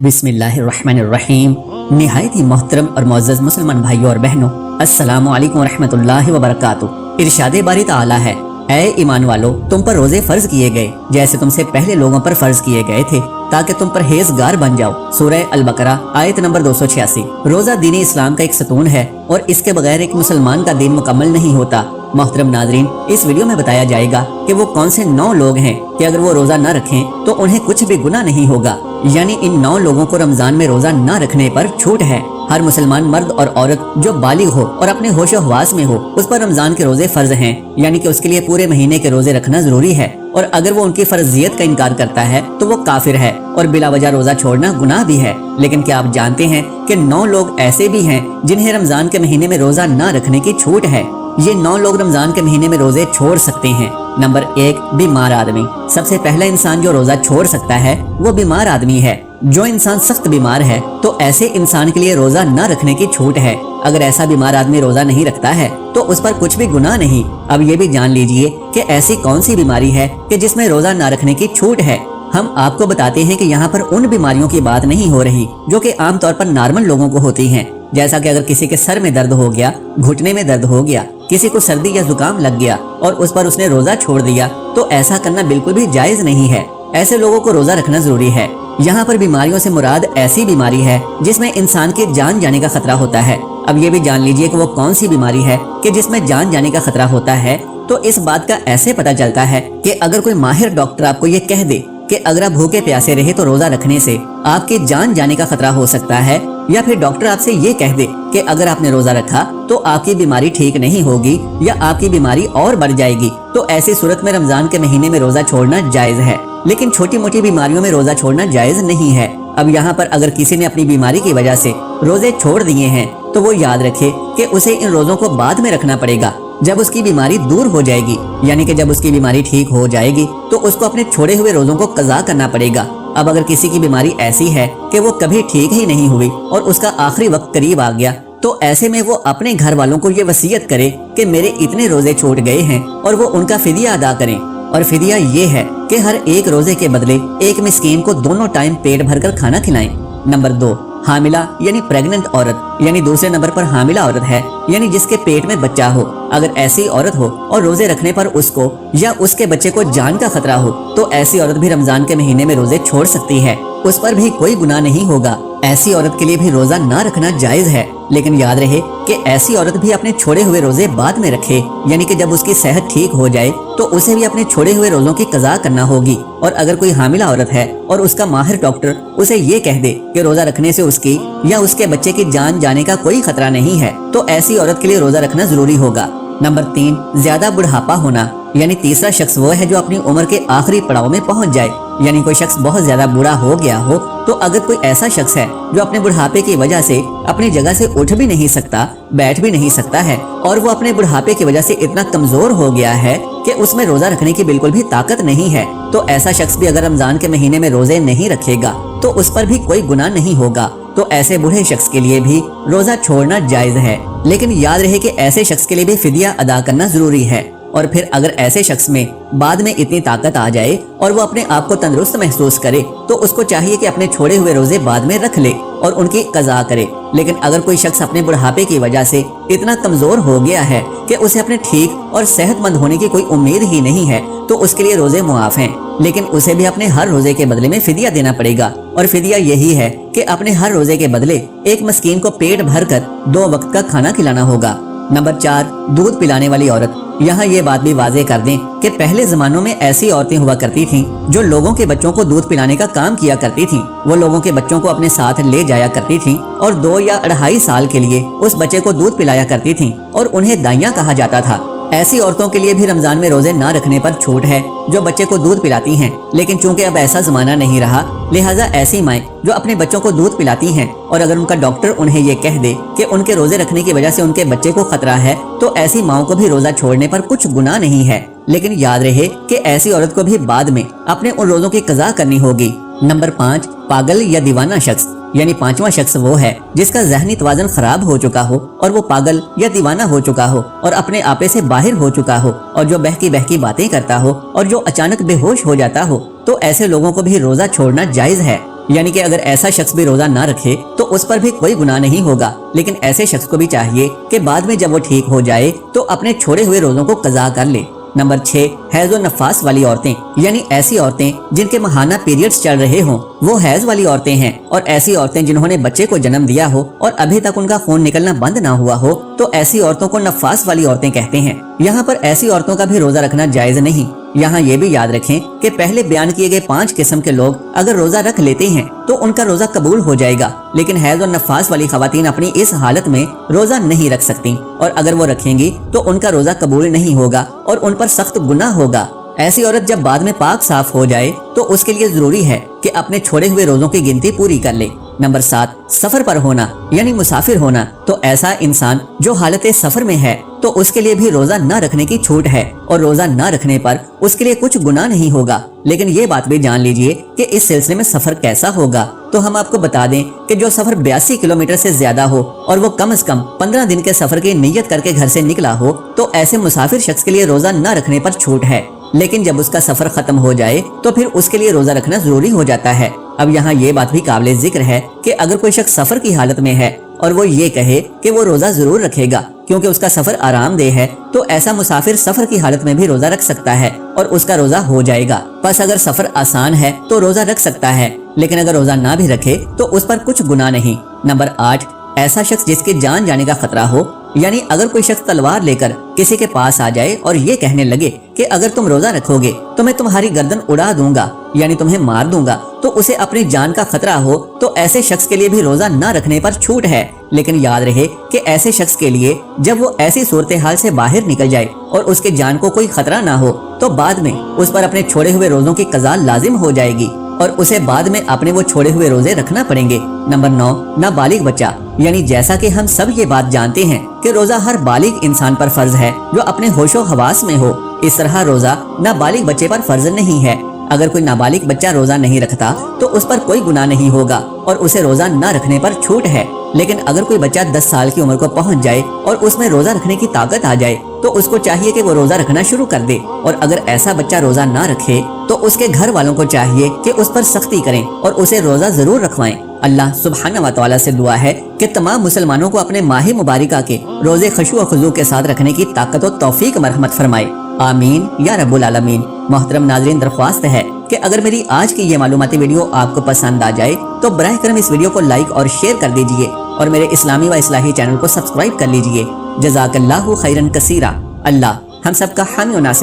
बिस्मिल्लाहिर्रहमानिर्रहीम। निहायत ही मोहतरम और मुअज़्ज़ज़ मुसलमान भाइयों और बहनों, अस्सलामु अलैकुम रहमतुल्लाहि व बरकातुहू। इरशादे बारी ताला है, ऐ ईमान वालो, तुम पर रोजे फर्ज किए गए जैसे तुमसे पहले लोगों पर फर्ज किए गए थे, ताकि तुम परहेजगार बन जाओ। सूरह अल बकरा आयत नंबर 286। रोजा दीन इस्लाम का एक सतून है और इसके बगैर एक मुसलमान का दीन मुकम्मल नहीं होता। मोहतरम नाजरीन, इस वीडियो में बताया जाएगा कि वो कौन से 9 लोग हैं कि अगर वो रोजा न रखें तो उन्हें कुछ भी गुनाह नहीं होगा। यानी इन 9 लोगों को रमजान में रोजा न रखने पर छूट है। हर मुसलमान मर्द और औरत जो बालिग हो और अपने होशो हवास में हो, उस पर रमजान के रोजे फर्ज हैं, यानी कि उसके लिए पूरे महीने के रोजे रखना जरूरी है। और अगर वो उनकी फर्जियत का इनकार करता है तो वो काफिर है और बिला वजह रोजा छोड़ना गुनाह भी है। लेकिन क्या आप जानते हैं कि 9 लोग ऐसे भी हैं जिन्हें रमजान के महीने में रोजा न रखने की छूट है। ये 9 लोग रमजान के महीने में रोजे छोड़ सकते हैं। नंबर 1, बीमार आदमी। सबसे पहला इंसान जो रोजा छोड़ सकता है वो बीमार आदमी है। जो इंसान सख्त बीमार है तो ऐसे इंसान के लिए रोजा न रखने की छूट है। अगर ऐसा बीमार आदमी रोजा नहीं रखता है तो उस पर कुछ भी गुनाह नहीं। अब ये भी जान लीजिए कि ऐसी कौन सी बीमारी है कि जिसमें रोजा न रखने की छूट है। हम आपको बताते हैं कि यहाँ पर उन बीमारियों की बात नहीं हो रही जो कि आमतौर पर नॉर्मल लोगों को होती हैं। जैसा कि अगर किसी के सर में दर्द हो गया, घुटने में दर्द हो गया, किसी को सर्दी या जुकाम लग गया और उस पर उसने रोजा छोड़ दिया, तो ऐसा करना बिल्कुल भी जायज नहीं है। ऐसे लोगों को रोजा रखना जरूरी है। यहाँ पर बीमारियों से मुराद ऐसी बीमारी है जिसमें इंसान की जान जाने का खतरा होता है। अब ये भी जान लीजिए कि वो कौन सी बीमारी है कि जिसमें जान जाने का खतरा होता है। तो इस बात का ऐसे पता चलता है कि अगर कोई माहिर डॉक्टर आपको ये कह दे कि अगर आप भूखे प्यासे रहे तो रोजा रखने से आपकी जान जाने का खतरा हो सकता है, या फिर डॉक्टर आपसे ये कह दे कि अगर आपने रोजा रखा तो आपकी बीमारी ठीक नहीं होगी या आपकी बीमारी और बढ़ जाएगी, तो ऐसी सूरत में रमजान के महीने में रोजा छोड़ना जायज है। लेकिन छोटी मोटी बीमारियों में रोजा छोड़ना जायज नहीं है। अब यहाँ पर अगर किसी ने अपनी बीमारी की वजह से रोजे छोड़ दिए हैं तो वो याद रखे कि उसे इन रोजों को बाद में रखना पड़ेगा, जब उसकी बीमारी दूर हो जाएगी। यानी कि जब उसकी बीमारी ठीक हो जाएगी तो उसको अपने छोड़े हुए रोजों को कज़ा करना पड़ेगा। अब अगर किसी की बीमारी ऐसी है कि वो कभी ठीक ही नहीं हुई और उसका आखिरी वक्त करीब आ गया, तो ऐसे में वो अपने घर वालों को ये वसीयत करे कि मेरे इतने रोजे छूट गए हैं और वो उनका फिदिया अदा करें। और फिदिया ये है कि हर एक रोजे के बदले एक मिस्कीन को दोनों टाइम पेट भरकर खाना खिलाएं। नंबर 2, हामिला यानी प्रेग्नेंट औरत, यानी दूसरे नंबर पर हामिला औरत है, यानी जिसके पेट में बच्चा हो। अगर ऐसी औरत हो और रोजे रखने पर उसको या उसके बच्चे को जान का खतरा हो तो ऐसी औरत भी रमजान के महीने में रोजे छोड़ सकती है। उस पर भी कोई गुनाह नहीं होगा। ऐसी औरत के लिए भी रोजा ना रखना जायज है। लेकिन याद रहे कि ऐसी औरत भी अपने छोड़े हुए रोजे बाद में रखे, यानी कि जब उसकी सेहत ठीक हो जाए तो उसे भी अपने छोड़े हुए रोजों की कज़ा करना होगी। और अगर कोई हामिला औरत है और उसका माहिर डॉक्टर उसे ये कह दे कि रोजा रखने से उसकी या उसके बच्चे की जान जाने का कोई खतरा नहीं है, तो ऐसी औरत के लिए रोजा रखना जरूरी होगा। नंबर 3, ज्यादा बुढ़ापा होना, यानी तीसरा शख्स वो है जो अपनी उम्र के आखिरी पड़ाव में पहुंच जाए। यानी कोई शख्स बहुत ज्यादा बूढ़ा हो गया हो, तो अगर कोई ऐसा शख्स है जो अपने बुढ़ापे की वजह से अपनी जगह से उठ भी नहीं सकता, बैठ भी नहीं सकता है, और वो अपने बुढ़ापे की वजह से इतना कमजोर हो गया है कि उसमें रोजा रखने की बिल्कुल भी ताकत नहीं है, तो ऐसा शख्स भी अगर रमजान के महीने में रोजे नहीं रखेगा तो उस पर भी कोई गुनाह नहीं होगा। तो ऐसे बूढ़े शख्स के लिए भी रोजा छोड़ना जायज है। लेकिन याद रहे कि ऐसे शख्स के लिए भी फिदिया अदा करना जरूरी है। और फिर अगर ऐसे शख्स में बाद में इतनी ताकत आ जाए और वो अपने आप को तंदुरुस्त महसूस करे तो उसको चाहिए कि अपने छोड़े हुए रोजे बाद में रख ले और उनकी कज़ा करे। लेकिन अगर कोई शख्स अपने बुढ़ापे की वजह से इतना कमजोर हो गया है कि उसे अपने ठीक और सेहतमंद होने की कोई उम्मीद ही नहीं है, तो उसके लिए रोजे मुआफ हैं। लेकिन उसे भी अपने हर रोजे के बदले में फिदिया देना पड़ेगा। और फिदिया यही है कि अपने हर रोजे के बदले एक मस्कीन को पेट भरकर 2 वक्त का खाना खिलाना होगा। नंबर 4, दूध पिलाने वाली औरत। यहाँ ये बात भी वाज़ेह कर दें कि पहले जमानों में ऐसी औरतें हुआ करती थीं जो लोगों के बच्चों को दूध पिलाने का काम किया करती थीं। वो लोगों के बच्चों को अपने साथ ले जाया करती थीं और 2 या 2.5 साल के लिए उस बच्चे को दूध पिलाया करती थीं और उन्हें दाइयाँ कहा जाता था। ऐसी औरतों के लिए भी रमजान में रोजे ना रखने पर छूट है जो बच्चे को दूध पिलाती हैं। लेकिन चूंकि अब ऐसा जमाना नहीं रहा, लिहाजा ऐसी माएँ जो अपने बच्चों को दूध पिलाती हैं और अगर उनका डॉक्टर उन्हें ये कह दे कि उनके रोजे रखने की वजह से उनके बच्चे को खतरा है, तो ऐसी माओं को भी रोजा छोड़ने पर कुछ गुनाह नहीं है। लेकिन याद रहे कि ऐसी औरत को भी बाद में अपने उन रोजों की कज़ा करनी होगी। नंबर 5, पागल या दीवाना शख्स, यानी 5वां शख्स वो है जिसका ज़हनी तवाज़ुन खराब हो चुका हो और वो पागल या दीवाना हो चुका हो और अपने आपे से बाहर हो चुका हो और जो बहकी बहकी बातें करता हो और जो अचानक बेहोश हो जाता हो, तो ऐसे लोगों को भी रोजा छोड़ना जायज है। یعنی کہ اگر ایسا شخص بھی روزہ نہ رکھے تو اس پر بھی کوئی گناہ نہیں ہوگا، لیکن ایسے شخص کو بھی چاہیے کہ بعد میں جب وہ ٹھیک ہو جائے تو اپنے چھوڑے ہوئے روزوں کو قضا کر لے۔ نمبر 6، حیض و نفاس والی عورتیں، یعنی ایسی عورتیں جن کے ماہانہ پیریڈز چل رہے ہوں، وہ حیض والی عورتیں ہیں، اور ایسی عورتیں جنہوں نے بچے کو جنم دیا ہو اور ابھی تک ان کا خون نکلنا بند نہ ہوا ہو، تو ایسی عورتوں کو نفاس والی عورتیں کہتے ہیں۔ یہاں پر ایسی عورتوں کا بھی روزہ رکھنا جائز نہیں۔ یہاں یہ بھی یاد رکھیں کہ پہلے بیان کیے گئے 5 قسم کے لوگ اگر روزہ رکھ لیتے ہیں تو ان کا روزہ قبول ہو جائے گا، لیکن حیض اور نفاس والی خواتین اپنی اس حالت میں روزہ نہیں رکھ سکتی، اور اگر وہ رکھیں گی تو ان کا روزہ قبول نہیں ہوگا اور ان پر سخت گناہ ہوگا۔ ایسی عورت جب بعد میں پاک صاف ہو جائے تو اس کے لیے ضروری ہے کہ اپنے چھوڑے ہوئے روزوں کی گنتی پوری کر لے۔ نمبر 7، سفر پر ہونا، یعنی مسافر ہونا، تو ایسا انسان جو حالت سفر میں ہے تو اس کے لیے بھی روزہ نہ رکھنے کی چھوٹ ہے، اور روزہ نہ رکھنے پر اس کے لیے کچھ گناہ نہیں ہوگا۔ لیکن یہ بات بھی جان لیجئے کہ اس سلسلے میں سفر کیسا ہوگا، تو ہم آپ کو بتا دیں کہ جو سفر 82 کلومیٹر سے زیادہ ہو اور وہ کم از کم 15 دن کے سفر کی نیت کر کے گھر سے نکلا ہو تو ایسے مسافر شخص کے لیے روزہ نہ رکھنے پر چھوٹ ہے، لیکن جب اس کا سفر ختم ہو جائے تو پھر اس کے لیے روزہ رکھنا ضروری ہو جاتا ہے۔ اب یہاں یہ بات بھی قابل ذکر ہے کہ اگر کوئی شخص سفر کی حالت میں ہے اور وہ یہ کہے کہ وہ روزہ ضرور رکھے گا کیونکہ اس کا سفر آرام دہ ہے، تو ایسا مسافر سفر کی حالت میں بھی روزہ رکھ سکتا ہے اور اس کا روزہ ہو جائے گا۔ بس اگر سفر آسان ہے تو روزہ رکھ سکتا ہے، لیکن اگر روزہ نہ بھی رکھے تو اس پر کچھ گناہ نہیں۔ نمبر 8، ایسا شخص جس کے جان جانے کا خطرہ ہو، یعنی اگر کوئی شخص تلوار لے کر کسی کے پاس آ جائے اور یہ کہنے لگے کہ اگر تم روزہ رکھو گے تو میں تمہاری گردن اڑا دوں گا، یعنی تمہیں مار دوں گا، تو اسے اپنی جان کا خطرہ ہو تو ایسے شخص کے لیے بھی روزہ نہ رکھنے پر چھوٹ ہے۔ لیکن یاد رہے کہ ایسے شخص کے لیے جب وہ ایسی صورتحال سے باہر نکل جائے اور اس کے جان کو کوئی خطرہ نہ ہو تو بعد میں اس پر اپنے چھوڑے ہوئے روزوں کی قضا لازم ہو جائے گی اور اسے بعد میں اپنے وہ چھوڑے ہوئے روزے رکھنا پڑیں گے۔ نمبر 9، نابالغ بچہ، یعنی جیسا کہ ہم سب یہ بات جانتے ہیں کہ روزہ ہر بالغ انسان پر فرض ہے جو اپنے ہوش و حواس میں ہو، اس طرح روزہ نابالغ بچے پر فرض نہیں ہے۔ اگر کوئی نابالغ بچہ روزہ نہیں رکھتا تو اس پر کوئی گناہ نہیں ہوگا اور اسے روزہ نہ رکھنے پر چھوٹ ہے، لیکن اگر کوئی بچہ 10 سال کی عمر کو پہنچ جائے اور اس میں روزہ رکھنے کی طاقت آ جائے تو اس کو چاہیے کہ وہ روزہ رکھنا شروع کر دے، اور اگر ایسا بچہ روزہ نہ رکھے تو اس کے گھر والوں کو چاہیے کہ اس پر سختی کریں اور اسے روزہ ضرور رکھوائیں۔ اللہ سبحانہ و تعالیٰ سے دعا ہے کہ تمام مسلمانوں کو اپنے ماہ مبارکہ کے روزے خشوع و خضوع کے ساتھ رکھنے کی طاقت و توفیق مرحمت فرمائے، آمین یا رب العالمین۔ محترم ناظرین، درخواست ہے کہ اگر میری آج کی یہ معلوماتی ویڈیو آپ کو پسند آ جائے تو براہ کرم اس ویڈیو کو لائک اور شیئر کر دیجئے اور میرے اسلامی و اصلاحی چینل کو سبسکرائب کر لیجئے۔ جزاک اللہ خیرن کثیرا۔ اللہ ہم سب کا حامی و ناصر